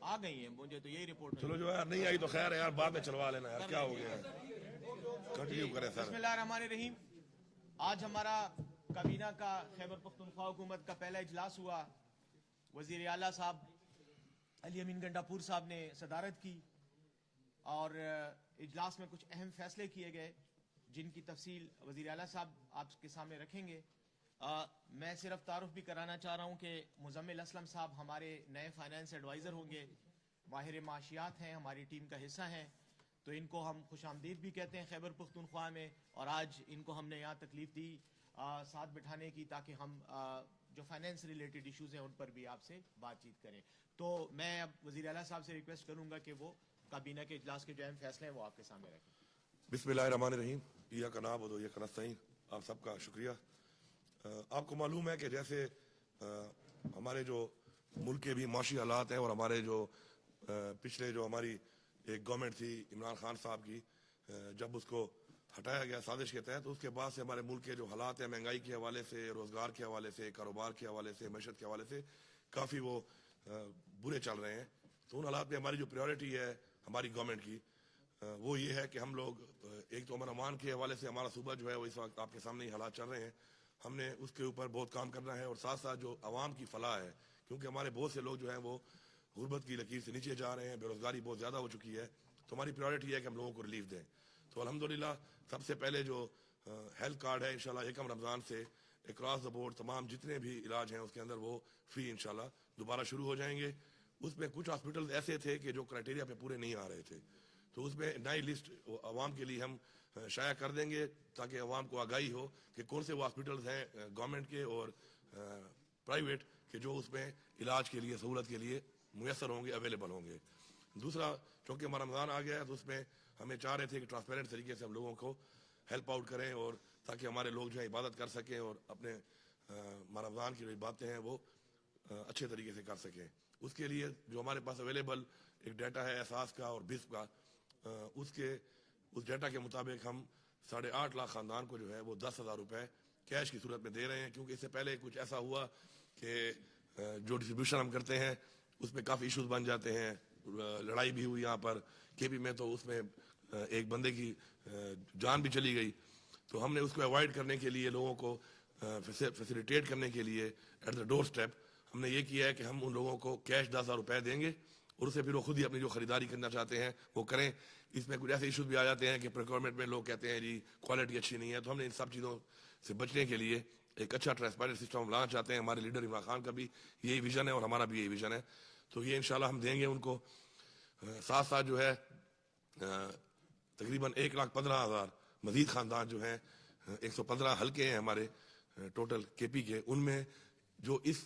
آ گئی ہیں، مجھے تو یہی رپورٹ چلو جو یار نہیں آئی تو خیر ہے یار، بعد میں چلوا لینا یار، کیا ہو گیا، کنٹینیو کریں سر۔ بسم اللہ الرحمن الرحیم۔ آج ہمارا کابینہ کا خیبر پختونخوا حکومت کا پہلا اجلاس ہوا۔ وزیر اعلیٰ صاحب علی امین گنڈاپور صاحب نے صدارت کی اور اجلاس میں کچھ اہم فیصلے کیے گئے جن کی تفصیل وزیر اعلیٰ صاحب آپ کے سامنے رکھیں گے۔ میں صرف تعارف بھی کرانا چاہ رہا ہوں کہ مزمل اسلم صاحب ہمارے نئے فائنانس ایڈوائزر ہوں گے، ماہر معاشیات ہیں، ہماری ٹیم کا حصہ ہیں، تو ان کو ہم خوش آمدید بھی کہتے ہیں خیبر پختونخوا میں، اور آج ان کو ہم نے یہاں تکلیف دی ساتھ بٹھانے کی تاکہ ہم جو فائنینس ریلیٹڈ ایشوز ہیں ان پر بھی آپ سے بات چیت کریں۔ تو میں اب وزیر اعلیٰ صاحب سے ریکویسٹ کروں گا کہ وہ کابینہ کے اجلاس کے جو اہم فیصلے ہیں وہ آپ کے سامنے رکھیں۔ بسم اللہ الرحمن الرحیم۔ ایاک نعبد و ایاک نستعین۔ آپ سب کا شکریہ۔ آپ کو معلوم ہے کہ جیسے ہمارے جو ملک کے بھی معاشی حالات ہیں اور ہمارے جو پچھلے جو ہماری ایک گورنمنٹ تھی عمران خان صاحب کی، جب اس کو ہٹایا گیا سازش کے تحت، اس کے بعد سے ہمارے ملک کے جو حالات ہیں مہنگائی کے حوالے سے، روزگار کے حوالے سے، کاروبار کے حوالے سے، معیشت کے حوالے سے کافی وہ برے چل رہے ہیں۔ تو ان حالات میں ہماری جو پریورٹی ہے ہماری گورنمنٹ کی وہ یہ ہے کہ ہم لوگ ایک تو امن امان کے حوالے سے ہمارا صوبہ جو ہے وہ اس وقت آپ کے سامنے ہی حالات چل رہے ہیں، ہم نے اس کے اوپر بہت کام کرنا ہے، اور ساتھ ساتھ جو عوام کی فلاح ہے، کیونکہ ہمارے بہت سے لوگ جو ہیں وہ غربت کی لکیر سے نیچے جا رہے ہیں، بے روزگاری بہت زیادہ ہو چکی ہے، تو ہماری پریورٹی ہے کہ ہم لوگوں کو ریلیف دیں۔ تو الحمدللہ سب سے پہلے جو ہیلتھ کارڈ ہے انشاءاللہ یکم رمضان سے اکراس دا بورڈ تمام جتنے بھی علاج ہیں اس کے اندر وہ فری انشاءاللہ دوبارہ شروع ہو جائیں گے۔ اس میں کچھ ہاسپٹل ایسے تھے کہ جو کرائٹیریا پہ پورے نہیں آ رہے تھے، تو اس میں نئی لسٹ عوام کے لیے ہم شائع کر دیں گے تاکہ عوام کو آگاہی ہو کہ کون سے وہ ہاسپٹلز ہیں گورنمنٹ کے اور پرائیویٹ کہ جو اس میں علاج کے لیے سہولت کے لیے میسر ہوں گے، اویلیبل ہوں گے۔ دوسرا، چونکہ ہمارا رمضان آ گیا ہے تو اس میں ہمیں چاہ رہے تھے کہ ٹرانسپیرنٹ طریقے سے ہم لوگوں کو ہیلپ آؤٹ کریں اور تاکہ ہمارے لوگ جو ہے عبادت کر سکیں اور اپنے رمضان کی جو باتیں ہیں وہ اچھے طریقے سے کر سکیں۔ اس کے لیے جو ہمارے پاس اویلیبل ایک ڈیٹا ہے احساس کا اور بسپ کا، اس ڈیٹا کے مطابق ہم 8.5 لاکھ خاندان کو جو ہے وہ 10,000 روپے کیش کی صورت میں دے رہے ہیں، کیونکہ اس سے پہلے کچھ ایسا ہوا کہ جو ڈسٹریبیوشن ہم کرتے ہیں اس میں کافی ایشوز بن جاتے ہیں، لڑائی بھی ہوئی یہاں پر کے پی میں، تو اس میں ایک بندے کی جان بھی چلی گئی، تو ہم نے اس کو اوائڈ کرنے کے لیے لوگوں کو فیسیلیٹیٹ کرنے کے لیے ایٹ دا ڈور اسٹیپ ہم نے یہ کیا ہے کہ ہم ان لوگوں کو کیش 10,000 روپے دیں گے اور اسے پھر وہ خود ہی اپنی جو خریداری کرنا چاہتے ہیں وہ کریں۔ اس میں کچھ ایسے ایشوز بھی آ جاتے ہیں کہ پروکیورمنٹ میں لوگ کہتے ہیں جی کوالٹی اچھی نہیں ہے، تو ہم نے ان سب چیزوں سے بچنے کے لیے ایک اچھا ٹرانسپیرنٹ سسٹم ہم لانا چاہتے ہیں۔ ہمارے لیڈر عمران خان کا بھی یہی ویژن ہے اور ہمارا بھی یہی ویژن ہے، تو یہ انشاءاللہ ہم دیں گے ان کو۔ ساتھ ساتھ جو ہے تقریباً 1,15,000 مزید خاندان جو ہیں، 115 حلقے ہیں ہمارے ٹوٹل کے پی کے، ان میں جو اس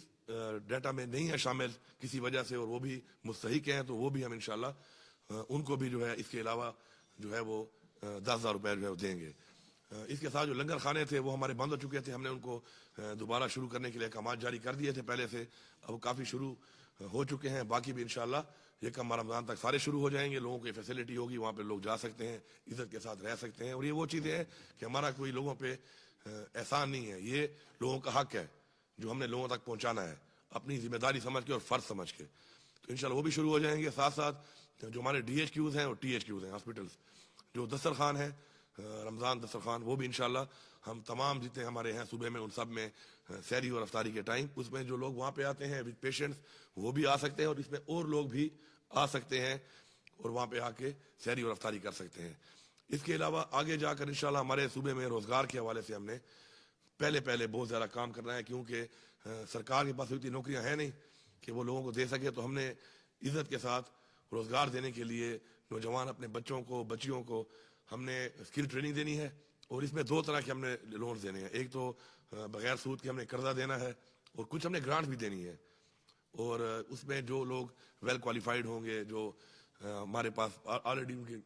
ڈیٹا میں نہیں ہے شامل کسی وجہ سے اور وہ بھی مستحق ہیں، تو وہ بھی ہم انشاءاللہ ان کو بھی جو ہے اس کے علاوہ جو ہے وہ 10,000 روپے جو ہے وہ دیں گے۔ اس کے ساتھ جو لنگر خانے تھے وہ ہمارے بند ہو چکے تھے، ہم نے ان کو دوبارہ شروع کرنے کے لیے احکامات جاری کر دیے تھے پہلے سے، اب وہ کافی شروع ہو چکے ہیں، باقی بھی انشاءاللہ یکم رمضان تک سارے شروع ہو جائیں گے۔ لوگوں کی فیسلٹی ہوگی، وہاں پہ لوگ جا سکتے ہیں، عزت کے ساتھ رہ سکتے ہیں، اور یہ وہ چیزیں ہیں کہ ہمارا کوئی لوگوں پہ احسان نہیں ہے، یہ لوگوں کا حق ہے جو ہم نے لوگوں تک پہنچانا ہے اپنی ذمہ داری سمجھ کے اور فرض سمجھ کے، تو انشاءاللہ وہ بھی شروع ہو جائیں گے۔ ساتھ ساتھ جو ہمارے ڈی ایچ کیوز ہیں اور ٹی ایچ کیوز ہیں ہاسپٹلس، جو دسترخوان ہے رمضان دسترخوان، وہ بھی انشاءاللہ ہم تمام جتنے ہمارے ہیں صوبے میں ان سب میں سحری اور افطاری کے ٹائم اس میں جو لوگ وہاں پہ آتے ہیں وتھ پیشنٹس وہ بھی آ سکتے ہیں، اور اس میں اور لوگ بھی آ سکتے ہیں اور وہاں پہ آ کے سحری اور افطاری کر سکتے ہیں۔ اس کے علاوہ آگے جا کر انشاءاللہ ہمارے صوبے میں روزگار کے حوالے سے ہم نے پہلے بہت زیادہ کام کرنا ہے، کیونکہ سرکار کے پاس اتنی نوکریاں ہیں نہیں کہ وہ لوگوں کو دے سکے، تو ہم نے عزت کے ساتھ روزگار دینے کے لیے نوجوان اپنے بچوں کو بچیوں کو ہم نے اسکل ٹریننگ دینی ہے، اور اس میں 2 طرح کے ہم نے لونز دینے ہیں، ایک تو بغیر سود کے ہم نے قرضہ دینا ہے اور کچھ ہم نے گرانٹ بھی دینی ہے، اور اس میں جو لوگ ویل کوالیفائڈ ہوں گے، جو ہمارے پاس آلریڈی ان کی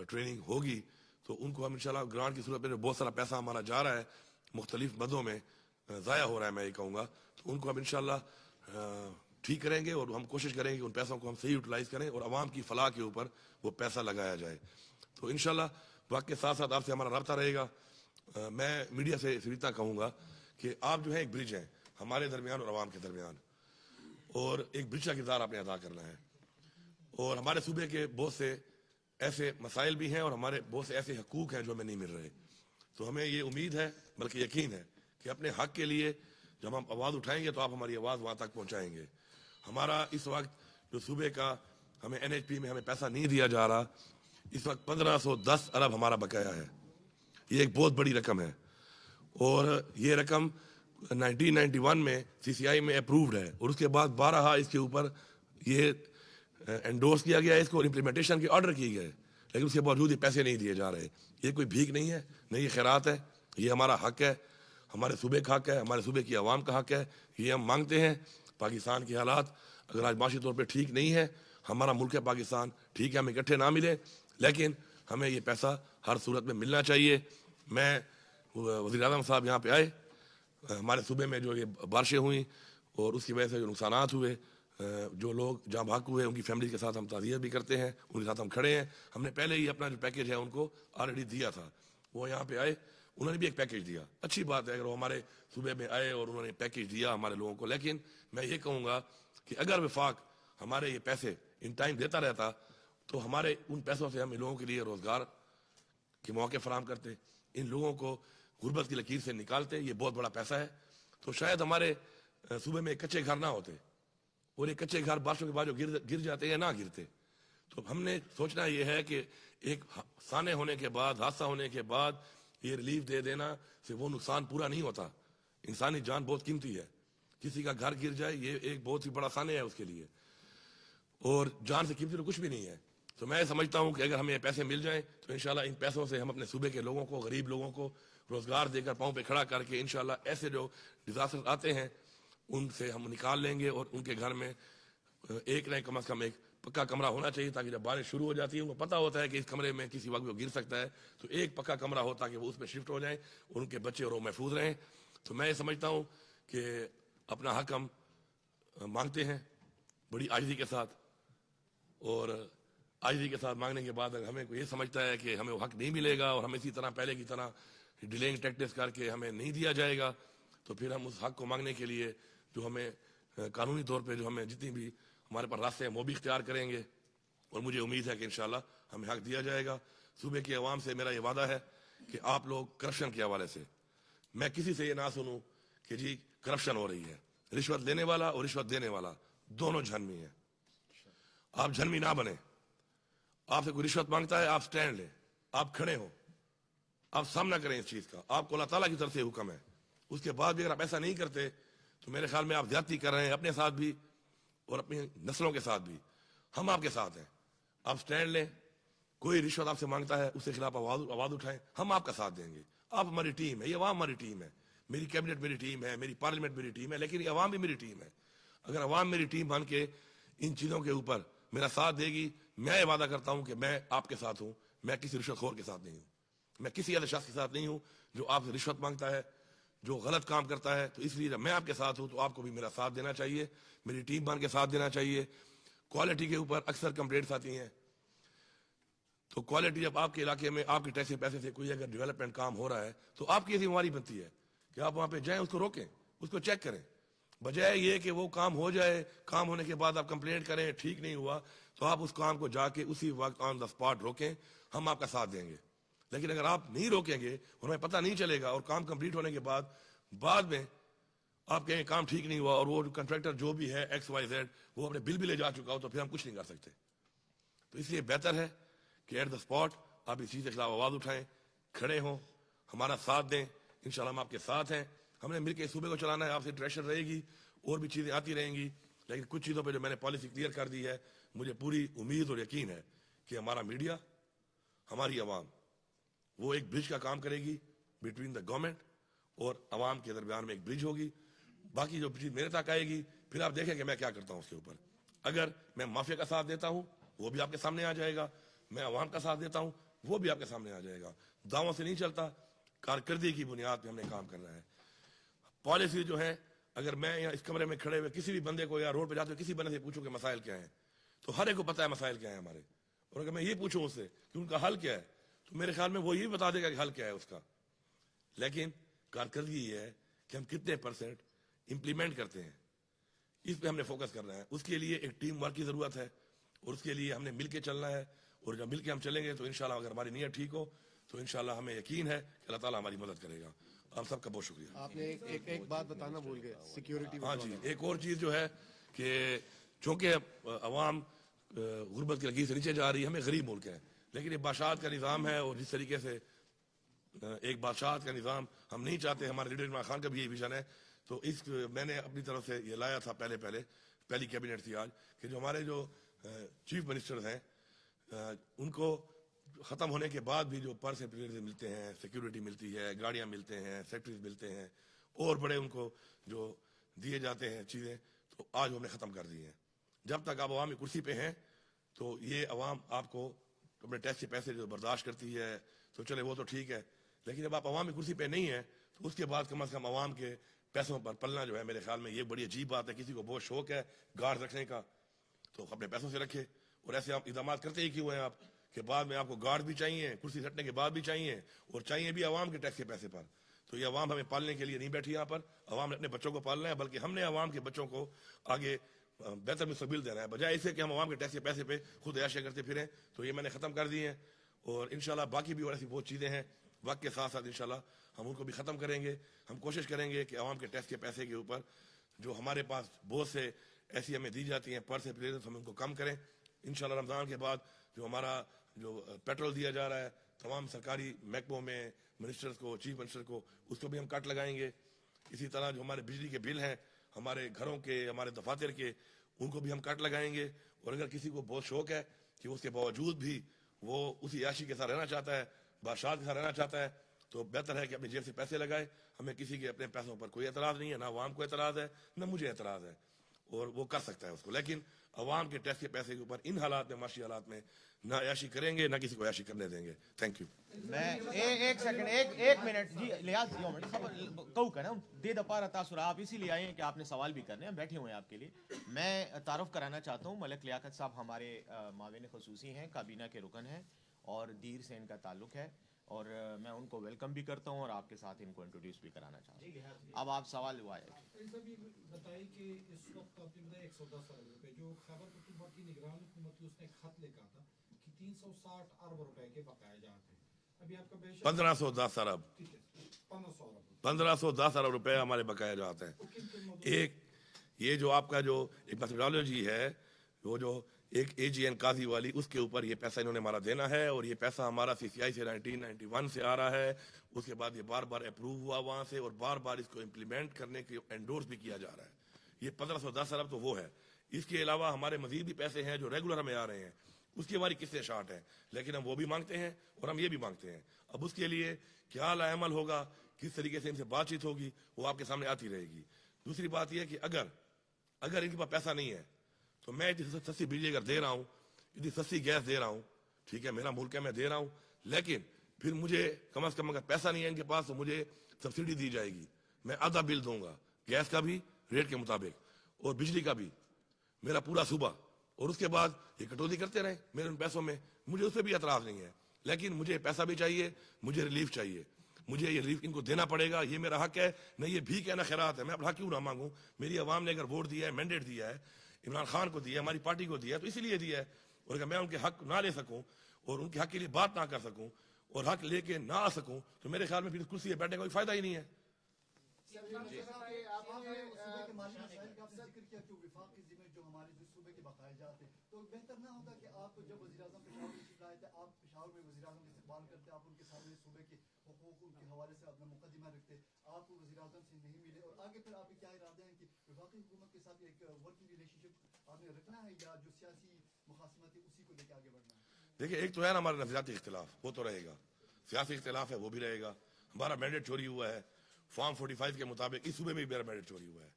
ٹریننگ ہوگی، تو ان کو ہم انشاءاللہ گرانٹ کی صورت میں بہت سارا پیسہ ہمارا جا رہا ہے مختلف مدوں میں ضائع ہو رہا ہے، میں یہ کہوں گا، تو ان کو ہم انشاءاللہ ٹھیک کریں گے اور ہم کوشش کریں گے کہ ان پیسوں کو ہم صحیح یوٹیلائز کریں اور عوام کی فلاح کے اوپر وہ پیسہ لگایا جائے۔ تو انشاءاللہ وقت کے ساتھ ساتھ آپ سے ہمارا رابطہ رہے گا۔ میں میڈیا سے اتنا کہوں گا کہ آپ جو ہے ایک برج ہیں ہمارے درمیان اور عوام کے درمیان، اور ایک برج کا کردار آپ نے ادا کرنا ہے۔ اور ہمارے صوبے کے بہت سے ایسے مسائل بھی ہیں اور ہمارے بہت سے ایسے حقوق ہیں جو ہمیں نہیں مل رہے. تو ہمیں یہ امید ہے بلکہ یقین ہے کہ اپنے حق کے لیے جب ہم آواز اٹھائیں گے تو آپ ہماری آواز وہاں تک پہنچائیں گے. ہمارا اس وقت جو صوبے کا ہمیں NHP میں ہمیں پیسہ نہیں دیا جا رہا, اس وقت 1510 ارب ہمارا بقایا ہے. یہ ایک بہت بڑی رقم ہے اور یہ رقم 1991 میں CCI میں اپرووڈ ہے اور اس کے بعد 12 اس کے اوپر یہ انڈورس کیا گیا ہے, اس کو امپلیمنٹیشن کے آرڈر کیے گئے, لیکن اس کے باوجود یہ پیسے نہیں دیے جا رہے. یہ کوئی بھیک نہیں ہے, نہیں یہ خیرات ہے, یہ ہمارا حق ہے, ہمارے صوبے کا حق ہے, ہمارے صوبے کی عوام کا حق ہے. یہ ہم مانگتے ہیں. پاکستان کے حالات اگر آج معاشی طور پہ ٹھیک نہیں ہے, ہمارا ملک ہے پاکستان, ٹھیک ہے ہم اکٹھے نہ ملے لیکن ہمیں یہ پیسہ ہر صورت میں ملنا چاہیے. میں وزیر اعظم صاحب یہاں پہ آئے, ہمارے صوبے میں جو یہ بارشیں ہوئیں اور اس کی وجہ سے جو نقصانات ہوئے, جو لوگ جہاں بھاگ ہوئے ان کی فیملی کے ساتھ ہم تعزیت بھی کرتے ہیں, ان کے ساتھ ہم کھڑے ہیں. ہم نے پہلے ہی اپنا جو پیکیج ہے ان کو آلریڈی دیا تھا. وہ یہاں پہ آئے, انہوں نے بھی ایک پیکیج دیا. اچھی بات ہے اگر وہ ہمارے صوبے میں آئے اور انہوں نے پیکیج دیا ہمارے لوگوں کو, لیکن میں یہ کہوں گا کہ اگر وفاق ہمارے یہ پیسے ان ٹائم دیتا رہتا تو ہمارے ان پیسوں سے ہم ان لوگوں کے لیے روزگار کے موقع فراہم کرتے, ان لوگوں کو غربت کی لکیر سے نکالتے. یہ بہت بڑا پیسہ ہے. تو شاید ہمارے صوبے میں کچے گھر نہ ہوتے اور یہ کچے گھر بارشوں کے بعد جو گر جاتے یا نہ گرتے. تو ہم نے سوچنا یہ ہے کہ ایک سانے ہونے کے بعد, حادثہ ہونے کے بعد یہ ریلیف دے دینا سے وہ نقصان پورا نہیں ہوتا. انسانی جان بہت قیمتی ہے. کسی کا گھر گر جائے یہ ایک بہت ہی بڑا سانے ہے اس کے لیے, اور جان سے قیمتی تو کچھ بھی نہیں ہے. تو میں سمجھتا ہوں کہ اگر ہمیں پیسے مل جائیں تو انشاءاللہ ان پیسوں سے ہم اپنے صوبے کے لوگوں کو, غریب لوگوں کو روزگار دے کر پاؤں پہ کھڑا کر کے انشاءاللہ ایسے جو ڈیزاسٹر آتے ہیں ان سے ہم نکال لیں گے. اور ان کے گھر میں ایک نہیں کم از کم ایک پکا کمرہ ہونا چاہیے تاکہ جب بارش شروع ہو جاتی ہے ان کو پتہ ہوتا ہے کہ اس کمرے میں کسی وقت وہ گر سکتا ہے, تو ایک پکا کمرہ ہو تاکہ وہ اس میں شفٹ ہو جائیں اور ان کے بچے اور وہ محفوظ رہیں. تو میں یہ سمجھتا ہوں کہ اپنا حق ہم مانگتے ہیں بڑی عاجزی کے ساتھ, اور عاجزی کے ساتھ مانگنے کے بعد اگر ہمیں کوئی یہ سمجھتا ہے کہ ہمیں وہ حق نہیں ملے گا اور ہم اسی طرح پہلے کی طرح ڈیلینگ ٹیکٹس کر کے ہمیں نہیں دیا جائے گا, تو پھر ہم اس حق کو مانگنے کے لیے جو ہمیں قانونی طور پہ جو ہمیں جتنی بھی ہمارے پاس راستے ہیں وہ بھی اختیار کریں گے. اور مجھے امید ہے کہ انشاءاللہ ہمیں حق دیا جائے گا. صوبے کی عوام سے میرا یہ وعدہ ہے کہ آپ لوگ کرپشن کے حوالے سے میں کسی سے یہ نہ سنوں کہ جی کرپشن ہو رہی ہے. رشوت لینے والا اور رشوت دینے والا دونوں جھنمی ہیں. آپ جھنمی نہ بنیں. آپ سے کوئی رشوت مانگتا ہے آپ سٹینڈ لیں, آپ کھڑے ہوں, آپ سامنا کریں اس چیز کا. آپ کو اللہ تعالیٰ کی طرف سے حکم ہے. اس کے بعد بھی اگر آپ ایسا نہیں کرتے تو میرے خیال میں آپ زیادتی کر رہے ہیں اپنے ساتھ بھی اور اپنی نسلوں کے ساتھ بھی. ہم آپ کے ساتھ ہیں. آپ سٹینڈ لیں. کوئی رشوت آپ سے مانگتا ہے اس کے خلاف آواز اٹھائیں. ہم آپ کا ساتھ دیں گے. آپ ہماری ٹیم ہے, یہ عوام ہماری ٹیم ہے, میری کیبنٹ میری ٹیم ہے, میری پارلیمنٹ میری ٹیم ہے, لیکن یہ عوام بھی میری ٹیم ہے. اگر عوام میری ٹیم بن کے ان چیزوں کے اوپر میرا ساتھ دے گی, میں یہ وعدہ کرتا ہوں کہ میں آپ کے ساتھ ہوں. میں کسی رشوت خور کے ساتھ نہیں ہوں. میں کسی ایسے شخص کے ساتھ نہیں ہوں جو آپ سے رشوت مانگتا ہے, جو غلط کام کرتا ہے. تو اس لیے جب میں آپ کے ساتھ ہوں تو آپ کو بھی میرا ساتھ دینا چاہیے, میری ٹیم بن کے ساتھ دینا چاہیے. کوالٹی کے اوپر اکثر کمپلینٹس آتی ہیں. تو کوالٹی جب آپ کے علاقے میں آپ کے ٹیکس کے پیسے سے کوئی اگر ڈیولپمنٹ کام ہو رہا ہے تو آپ کی ایسی ہماری بنتی ہے کہ آپ وہاں پہ جائیں, اس کو روکیں, اس کو چیک کریں, بجائے یہ کہ وہ کام ہو جائے, کام ہونے کے بعد آپ کمپلینٹ کریں ٹھیک نہیں ہوا تو آپ اس کام کو جا کے اسی وقت آن دا اسپاٹ روکیں. ہم آپ کا ساتھ دیں گے. لیکن اگر آپ نہیں روکیں گے اور ہمیں پتہ نہیں چلے گا اور کام کمپلیٹ ہونے کے بعد میں آپ کہیں کام ٹھیک نہیں ہوا اور وہ کنٹریکٹر جو بھی ہے XYZ وہ اپنے بل بھی لے جا چکا ہو, تو پھر ہم کچھ نہیں کر سکتے. تو اس لیے بہتر ہے کہ ایٹ دا اسپاٹ آپ اس چیز کے خلاف آواز اٹھائیں, کھڑے ہوں, ہمارا ساتھ دیں. انشاءاللہ ہم آپ کے ساتھ ہیں. ہم نے مل کے صوبے کو چلانا ہے. آپ سے ٹریشر رہے گی اور بھی چیزیں آتی رہیں گی, لیکن کچھ چیزوں پہ جو میں نے پالیسی کلیئر کر دی ہے, مجھے پوری امید اور یقین ہے کہ ہمارا میڈیا, ہماری عوام وہ ایک برج کا کام کرے گی بٹوین دا گورنمنٹ اور عوام کے درمیان میں ایک برج ہوگی. باقی جو چیز میرے تک آئے گی پھر آپ دیکھیں کہ میں کیا کرتا ہوں اس کے اوپر. اگر میں مافیا کا ساتھ دیتا ہوں وہ بھی آپ کے سامنے آ جائے گا, میں عوام کا ساتھ دیتا ہوں وہ بھی آپ کے سامنے آ جائے گا. دعووں سے نہیں چلتا, کارکردگی کی بنیاد پہ ہم نے کام کرنا ہے. پالیسی جو ہے, اگر میں یہاں اس کمرے میں کھڑے ہوئے کسی بھی بندے کو یا روڈ پہ جاتے ہوئے کسی بندے سے پوچھوں کہ مسائل کیا ہیں, تو ہر ایک کو پتہ ہے مسائل کیا ہیں ہمارے. اور اگر میں یہ پوچھوں اس سے کہ ان کا حل کیا ہے تو میرے خیال میں وہ یہ بتا دے گا کہ حل کیا ہے اس کا. لیکن کارکردگی یہ ہے کہ ہم کتنے پرسنٹ امپلیمنٹ کرتے ہیں, اس پہ ہم نے فوکس کرنا ہے. اس کے لیے ایک ٹیم ورک کی ضرورت ہے اور اس کے لیے ہم نے مل کے چلنا ہے, اور جب مل کے ہم چلیں گے تو انشاءاللہ اگر ہماری نیت ٹھیک ہو تو انشاءاللہ ہمیں یقین ہے کہ اللہ تعالیٰ ہماری مدد کرے گا. آپ سب کا بہت شکریہ. آپ نے ایک بات بتانا بھول گئے, سیکیورٹی. ہاں جی, ایک اور چیز جو ہے کہ چونکہ عوام غربت کی لکیر سے نیچے جا رہی ہے, ہمیں غریب ملک ہے, لیکن یہ بادشاہت کا نظام ہے, اور جس طریقے سے ایک بادشاہت کا نظام ہم نہیں چاہتے, ہمارے لیڈر عمران خان کا بھی یہی ویژن ہے. تو میں نے اپنی طرف سے یہ لایا تھا پہلی کیبنٹ تھی آج, کہ جو ہمارے جو چیف منسٹرز ہیں ان کو ختم ہونے کے بعد بھی جو پرس ملتے ہیں, سیکیورٹی ملتی ہے, گاڑیاں ملتے ہیں, سیکٹریز ملتے ہیں, اور بڑے ان کو جو دیے جاتے ہیں چیزیں, تو آج ہم نے ختم کر دی ہیں. جب تک آپ عوامی کرسی پہ ہیں تو یہ عوام آپ کو اپنے ٹیکس کے پیسے جو برداشت کرتی ہے تو چلے وہ تو ٹھیک ہے, لیکن جب آپ عوامی کرسی پہ نہیں ہیں تو اس کے بعد کم از کم عوام کے پیسوں پر پلنا جو ہے, میرے خیال میں یہ بڑی عجیب بات ہے. کسی کو بہت شوق ہے گارڈ رکھنے کا تو اپنے پیسوں سے رکھے, اور ایسے آپ اقدامات کرتے ہی کیوں ہیں آپ کہ بعد میں آپ کو گارڈ بھی چاہیے, کرسی ہٹنے کے بعد بھی چاہیے, اور چاہیے بھی عوام کے ٹیکس کے پیسے پر. تو یہ عوام ہمیں پالنے کے لیے نہیں بیٹھی یہاں پر, عوام نے اپنے بچوں کو پالنا ہے, بلکہ ہم نے عوام کے بچوں کو آگے بہتر مستقبل دینا ہے, بجائے اسے کہ ہم عوام کے ٹیکس کے پیسے پہ خود عیاشیاں کرتے پھریں. تو یہ میں نے ختم کر دی ہیں, اور انشاءاللہ باقی بھی اور ایسی بہت چیزیں ہیں وقت کے ساتھ ساتھ انشاءاللہ ہم ان کو بھی ختم کریں گے. ہم کوشش کریں گے کہ عوام کے ٹیکس کے پیسے کے اوپر جو ہمارے پاس بہت سے ایسی ہمیں دی جاتی ہیں پر سے ہم ان کو کم کریں. انشاءاللہ رمضان کے بعد جو ہمارا جو پیٹرول دیا جا رہا ہے تمام سرکاری محکموں میں منسٹرز کو, چیف منسٹر کو, اس کو بھی ہم کٹ لگائیں گے. اسی طرح جو ہمارے بجلی کے بل ہیں ہمارے گھروں کے, ہمارے دفاتر کے, ان کو بھی ہم کٹ لگائیں گے. اور اگر کسی کو بہت شوق ہے کہ اس کے باوجود بھی وہ اسی عیاشی کے ساتھ رہنا چاہتا ہے, بادشاہت کے ساتھ رہنا چاہتا ہے, تو بہتر ہے کہ اپنی جیب سے پیسے لگائے. ہمیں کسی کے اپنے پیسوں پر کوئی اعتراض نہیں ہے, نہ عوام کو اعتراض ہے نہ مجھے اعتراض ہے, اور وہ کر سکتا ہے اس کو. لیکن عوام کے ٹیکس کے پیسے کے اوپر ان حالات میں, معاشی حالات میں نہ عیاشی کریں گے, نہ کسی کو عیاشی کرنے دیں گے. Thank you. میں ایک سیکنڈ, ایک منٹ جی, لیاز کہو کہ نا دے دپارا تاثر آپ اسی لیے آئے ہیں کہ آپ نے سوال بھی کرنے ہیں, بیٹھے ہوئے ہیں آپ کے لیے. میں تعارف کرانا چاہتا ہوں, ملک لیاقت صاحب ہمارے معاون خصوصی ہیں, کابینہ کے رکن ہیں, اور دیر سے ان کا تعلق ہے, اور میں ان کو ویلکم بھی کرتا ہوں اور آپ کے ساتھ ان کو انٹروڈیوس بھی کرانا چاہتا ہوں. اب آپ سوال ہوا ہے. بتائیے کہ اس وقت آپ نے بتایا 110 ارب روپے جو خیبر پختونخوا کی نگران حکومت کی اس نے خط لکھا تھا کہ 360 ارب روپے کے بقایا جاتے ہیں. ابھی آپ کا 1510 ارب 1510 ارب روپے ہمارے بقایا جاتے ہیں. ایک یہ جو آپ کا جو ایک میتھڈالوجی ہے, وہ جو ایک اے جی این قاضی والی, اس کے اوپر یہ پیسہ انہوں نے ہمارا دینا ہے, اور یہ پیسہ ہمارا سی سی آئی سے 1991 سے آ رہا ہے. اس کے بعد یہ بار بار اپروو ہوا وہاں سے, اور بار بار اس کو امپلیمنٹ کرنے کے انڈورس بھی کیا جا رہا ہے. یہ 1510 ارب تو وہ ہے. اس کے علاوہ ہمارے مزید بھی پیسے ہیں جو ریگولر ہمیں آ رہے ہیں, اس کی ہماری قسطیں شارٹ ہیں, لیکن ہم وہ بھی مانگتے ہیں اور ہم یہ بھی مانگتے ہیں. اب اس کے لیے کیا عمل ہوگا, کس طریقے سے ان سے بات چیت ہوگی, وہ آپ کے سامنے آتی رہے گی. دوسری بات یہ کہ اگر ان کے پاس پیسہ نہیں ہے تو میں اتنی سستی بجلی اگر دے رہا ہوں, اتنی سستی گیس دے رہا ہوں, ٹھیک ہے میرا ملک ہے میں دے رہا ہوں, لیکن پھر مجھے کم از کم اگر پیسہ نہیں ہے ان کے پاس تو مجھے سبسڈی دی جائے گی. میں آدھا بل دوں گا, گیس کا بھی ریٹ کے مطابق اور بجلی کا بھی, میرا پورا صوبہ, اور اس کے بعد یہ کٹوتی کرتے رہیں میرے ان پیسوں میں. مجھے اس پہ بھی اعتراض نہیں ہے, لیکن مجھے پیسہ بھی چاہیے, مجھے ریلیف چاہیے, مجھے یہ ریلیف ان کو دینا پڑے گا. یہ میرا حق ہے, نہ یہ بھیک ہے نہ خیرات ہے. میں اپنا حق کیوں نہ مانگوں؟ میری عوام نے اگر ووٹ دیا ہے, مینڈیٹ دیا ہے, عمران خان کو دیا ہے, ہماری پارٹی کو دیا ہے, تو اسی لیے دیا ہے. اور اگر میں ان کے حق نہ لے سکوں اور ان کے حق کے لیے بات نہ کر سکوں اور حق لے کے نہ آ سکوں تو میرے خیال میں پھر کرسی پہ بیٹھنے کا کوئی فائدہ ہی نہیں ہے. تو بہتر نہ ہوتا کہ آپ جب وزیر اعظم پشاور تشریف لائے تھے, آپ پشاور میں وزیر اعظم کا استقبال کرتے, آپ ان کے سامنے صوبے کے حقوق ان کے حوالے سے اپنا مقدمہ رکھتے, آپ وزیر اعظم سے نہیں ملے, اور آگے پھر آپ کے کیا ارادے ہیں کہ وفاقی حکومت کے ساتھ ایک ورکنگ ریلیشن شپ آپ نے رکھنا ہے, یا جو سیاسی مخاصمت ہے اسی کو لے کے آگے بڑھنا ہے؟ دیکھیے, ایک تو ہے نا ہمارا نظریاتی اختلاف, وہ تو رہے گا, سیاسی اختلاف ہے وہ بھی رہے گا. ہمارا مینڈیٹ چوری ہوا ہے فارم 45 کے مطابق, اس صوبے میں بھی میرا مینڈیٹ چوری ہوا ہے,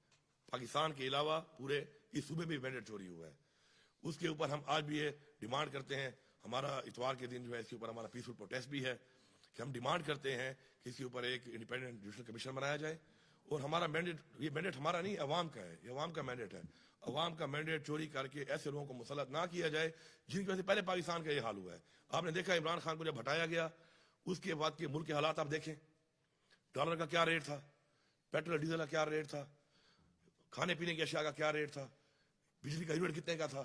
پاکستان کے علاوہ پورے اس صوبے میں بھی مینڈیٹ چوری ہوا ہے. اس کے اوپر ہم آج بھی یہ ڈیمانڈ کرتے ہیں, ہمارا اتوار کے دن جو ہے اس کے اوپر ہمارا پیسفل پروٹیسٹ بھی ہے کہ ہم ڈیمانڈ کرتے ہیں کہ اس کے اوپر ایک انڈیپینڈنٹ جوڈیشل کمیشن بنایا جائے. اور ہمارا مینڈیٹ, یہ مینڈیٹ ہمارا نہیں, عوام کا ہے, یہ عوام کا مینڈیٹ ہے. عوام کا مینڈیٹ چوری کر کے ایسے لوگوں کو مسلط نہ کیا جائے جن کی وجہ سے پہلے پاکستان کا یہ حال ہوا ہے. آپ نے دیکھا عمران خان کو جب ہٹایا گیا, اس کے بعد کے ملک کے حالات آپ دیکھیں, ڈالر کا کیا ریٹ تھا, پیٹرول ڈیزل کا کیا ریٹ تھا, کھانے پینے کی اشیاء کا کیا ریٹ تھا, بجلی کا یونٹ کتنے کا تھا,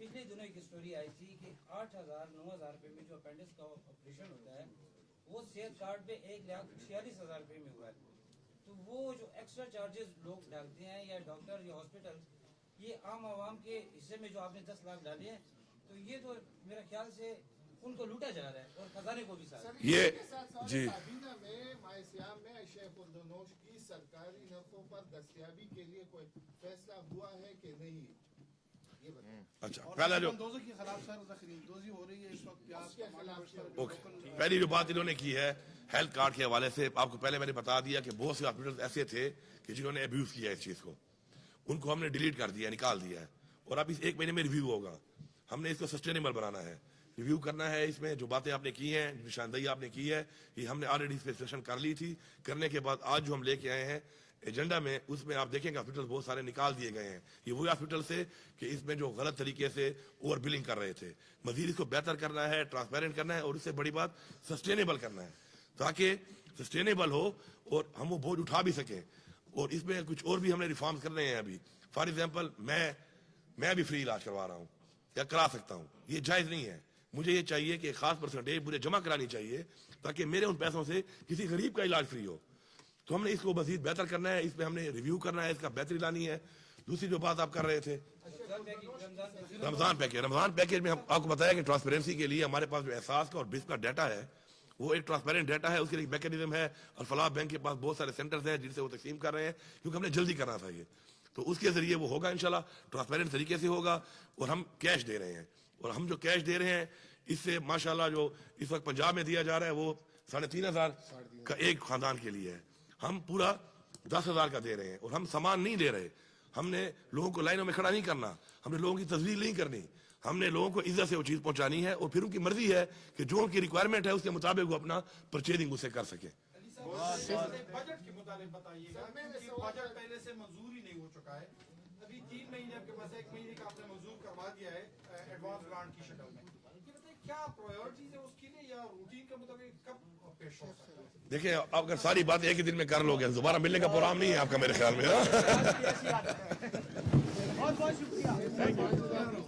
پچھلے دنوں ایک اسٹوری آئی تھی کہ 8,000-9,000 روپے میں جو اپینڈکس کا آپریشن ہوتا ہے وہ صحت کارڈ پہ 1,46,000 روپے میں ہوا ہے. تو وہ جو ایکسٹرا چارجز لوگ ڈالتے ہیں یا ڈاکٹر یا ہاسپٹل, یہ عام عوام کے حصے میں جو آپ نے 10 لاکھ ڈالے ہیں, تو یہ تو میرا خیال سے ان کو لوٹا جا رہا ہے اور خزانے کو بھی ساتھ. یہ جی کابینہ میں ماہ سیام میں شیخ الدنوش کی سرکاری نفوں پر دستیابی کے لیے کوئی فیصلہ ہوا ہے کہ نہیں, یہ بتائیں. اچھا, پہلا جو کے خلاف سر خریدوزی ہو رہی ہے اس وقت, پیاز کے خلاف پہلی جو بات انہوں نے کی ہے ہیلتھ کارڈ کے حوالے سے, آپ کو پہلے میں نے بتا دیا کہ بہت سے ہاسپٹل ایسے تھے کہ جنہوں نے ابیوز کیا اس چیز کو, ان کو ہم نے ڈیلیٹ کر دیا, نکال دیا ہے, اور اب اس 1 مہینے میں ریویو ہوگا. ہم نے اس کو سسٹینیبل بنانا ہے, ریویو کرنا ہے. اس میں جو باتیں آپ نے کی ہیں, نشاندہی آپ نے کی ہے, یہ ہم نے آلریڈی اس پہ سیشن کر لی تھی. کرنے کے بعد آج جو ہم لے کے آئے ہیں ایجنڈا میں, اس میں آپ دیکھیں گے ہاسپٹل بہت سارے نکال دیے گئے ہیں. یہ وہی ہاسپٹل سے کہ اس میں جو غلط طریقے سے اوور بلنگ کر رہے تھے. مزید اس کو بہتر کرنا ہے, ٹرانسپیرنٹ کرنا ہے, اور اس سے بڑی بات سسٹینیبل کرنا ہے, تاکہ سسٹینیبل ہو اور ہم وہ بوجھ اٹھا بھی سکیں. اور اس میں کچھ اور بھی ہم نے ریفارمز کرنے ہیں ابھی. فار ایگزامپل میں بھی فری علاج کروا رہا ہوں یا کرا سکتا ہوں, یہ جائز نہیں ہے. مجھے یہ چاہیے کہ ایک خاص پرسنٹیج مجھے جمع کرانی چاہیے تاکہ میرے ان پیسوں سے کسی غریب کا علاج فری ہو. تو ہم نے اس کو مزید بہتر کرنا ہے, اس پہ ہم نے ریویو کرنا ہے, اس کا بہتری لانی ہے. دوسری جو بات آپ کر رہے تھے رمضان پیکیج میں ہم آپ کو بتایا کہ ٹرانسپیرنسی کے لیے ہمارے پاس جو احساس کا اور بس کا ڈیٹا ہے وہ ایک ٹرانسپیرنٹ ڈیٹا ہے. اس کے لیے ایک میکینزم ہے, اور فلاح بینک کے پاس بہت سارے سینٹرز ہیں جن سے وہ تقسیم کر رہے ہیں, کیونکہ ہم نے جلدی کرنا تھا یہ. تو اس کے ذریعے وہ ہوگا انشاءاللہ, ٹرانسپیرنٹ طریقے سے ہوگا. اور ہم کیش دے رہے ہیں, اور ہم جو کیش دے رہے ہیں اس سے ماشاءاللہ جو اس وقت پنجاب میں دیا جا رہا ہے وہ 3,500 کا ایک خاندان کے لیے ہے. ہم پورا 10,000 کا دے رہے ہیں, اور ہم سامان نہیں دے رہے. ہم نے لوگوں کو لائنوں میں کھڑا نہیں کرنا, ہم نے لوگوں کی تزویر نہیں کرنی. ہم نے لوگوں کو عزت سے وہ چیز پہنچانی ہے, اور پھر ان کی مرضی ہے کہ جو ان کی ریکوائرمنٹ ہے اس کے مطابق وہ اپنا پرچیزنگ اس سے کر سکے. بجٹ کے متعلق بتائیے گا, بجٹ پہلے سے منظور ہی نہیں ہو چکا ہے. ابھی 3 مہینے آپ کے پاس, 1 مہینے کا آپ نے منظور کروا دیا ہے ایڈوانس گرانٹ کی شکل میں. یہ بتائیے کیا پرائیورٹیز ہے اس کے لیے, یا روٹین کے مطابق کب پیش ہو سکتا ہے؟ دیکھیں, آپ اگر ساری بات ایک ہی دن میں کر لو گے, دوبارہ ملنے کا پروگرام نہیں ہے آپ کا میرے خیال میں. بہت بہت شکریہ.